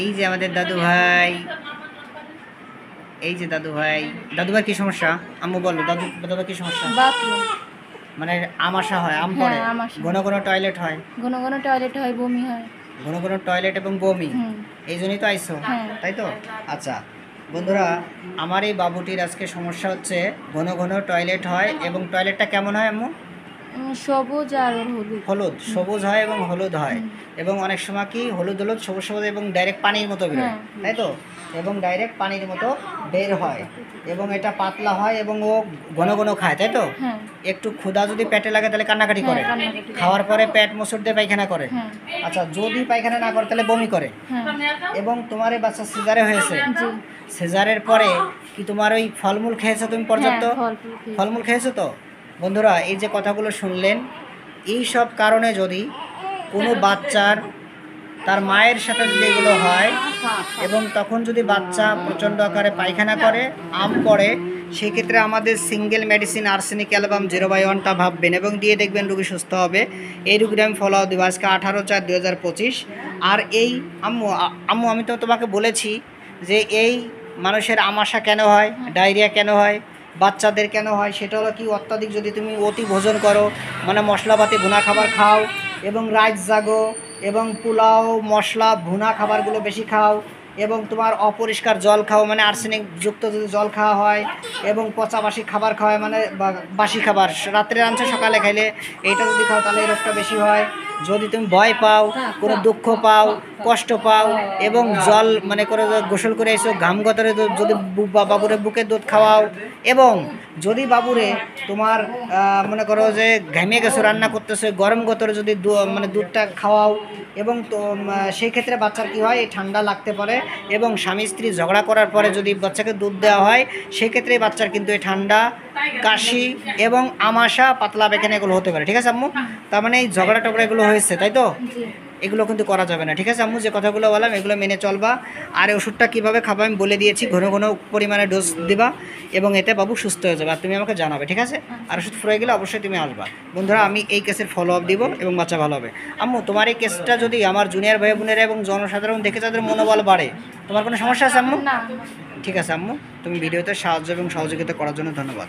এই যে আমাদের দাদু ভাই, এই যে দাদু ভাই। দাদু ভাই কি সমস্যা আম্মু বলো? দাদু ভাই কি সমস্যা? বাথরুম মানে আমাশা হয়, আম পড়ে, ঘন ঘন টয়লেট হয়, ঘন ঘন টয়লেট হয়, বমি হয়। ঘন ঘন টয়লেট এবং বমি, এই জন্যই তো আইসো, তাই তো? আচ্ছা বন্ধুরা, আমার এই বাবুটির আজকে সমস্যা হচ্ছে ঘন ঘন টয়লেট হয়। এবং টয়লেটটা কেমন হয় আম্মু? সবুজ আর হলুদ। হলুদ, সবুজ হয় এবং হলুদ হয়। এবং অনেক সময় কি হলুদ হলুদ সবুজ সবুজ এবং ডাইরেক্ট পানির মতো বের হয়, তাই তো? এবং ডাইরেক্ট পানির মতো বের হয় এবং এটা পাতলা হয় এবং ও ঘন ঘন খায়, তাই তো? একটু ক্ষুধা যদি পেটে লাগে তাহলে কান্নাকাটি করে, খাওয়ার পরে পেট মোচড় দিয়ে পায়খানা করে। আচ্ছা, যদি পায়খানা না করে তাহলে বমি করে। এবং তোমার এই বাচ্চা সিজারে হয়েছে, সিজারের পরে কি তোমার ওই ফলমূল খেয়েছো তুমি পর্যাপ্ত? ফলমূল খেয়েছো তো? বন্ধুরা, এই যে কথাগুলো শুনলেন, এই সব কারণে যদি কোনো বাচ্চার তার মায়ের সাথে যদি এগুলো হয় এবং তখন যদি বাচ্চা প্রচণ্ড আকারে পায়খানা করে, আম পড়ে, সেই ক্ষেত্রে আমাদের সিঙ্গেল মেডিসিন আর্সেনিক অ্যালবাম 0/1টা ভাববেন এবং দিয়ে দেখবেন রোগী সুস্থ হবে। এই রোগীটা আমি ফলো দেবো আজকে 18/4/2025। আর এই আম্মু আমি তো তোমাকে বলেছি যে এই মানুষের আমাশা কেন হয়, ডায়রিয়া কেন হয়, বাচ্চাদের কেন হয়, সেটা হলো কি অত্যাধিক যদি তুমি অতি ভোজন করো, মানে মশলাপাতি ভুনা খাবার খাও এবং রাইস জাগো এবং পোলাও মশলা ভুনা খাবারগুলো বেশি খাও এবং তোমার অপরিষ্কার জল খাও, মানে আর্সেনিক যুক্ত যদি জল খাওয়া হয় এবং পচা বাসি খাবার খাওয়ায়, মানে বাসি খাবার রাত্রে রাঁধছো সকালে খাইলে, এইটা যদি খাও তাহলে এই রোগটা বেশি হয়। যদি তুমি ভয় পাও, কোনো দুঃখ পাও, কষ্ট পাও এবং জল মানে করে গোসল করে এসো, ঘাম গতরে যদি বাবুরে বুকে দুধ খাওয়াও এবং যদি বাবুরে তোমার মনে করো যে ঘামিয়ে গেছো রান্না করতেছো, গরম গতরে যদি মানে দুধটা খাওয়াও এবং তো সেই ক্ষেত্রে বাচ্চার কী হয়, ঠান্ডা লাগতে পারে এবং স্বামী স্ত্রী ঝগড়া করার পরে যদি বাচ্চাকে দুধ দেওয়া হয় সেক্ষেত্রে বাচ্চার কিন্তু এই ঠান্ডা, কাশি এবং আমাশা, পাতলা পায়খানা এগুলো হতে পারে। ঠিক আছে আম্মু? তার মানে এই ঝগড়া টগড়া এগুলো হয়েছে, তাই তো? এগুলো কিন্তু করা যাবে না। ঠিক আছে আম্মু, যে কথাগুলো বললাম এগুলো মেনে চলবা। আর এই ওষুধটা কীভাবে খাবা আমি বলে দিয়েছি, ঘন ঘন পরিমাণে ডোজ দিবা এবং এতে বাবু সুস্থ হয়ে যাবে। আর তুমি আমাকে জানাবে, ঠিক আছে? আর ওষুধ ফুরিয়ে গেলে অবশ্যই তুমি আসবা। বন্ধুরা, আমি এই কেসের ফলো আপ দিব এবং বাচ্চা ভালো হবে। আম্মু, তোমার এই কেসটা যদি আমার জুনিয়র ভাই বোনেরা এবং জনসাধারণ দেখে তাদের মনোবল বাড়ে, তোমার কোনো সমস্যা আছে আম্মু? ঠিক আছে আম্মু, তুমি ভিডিওতে সাহায্য এবং সহযোগিতা করার জন্য ধন্যবাদ।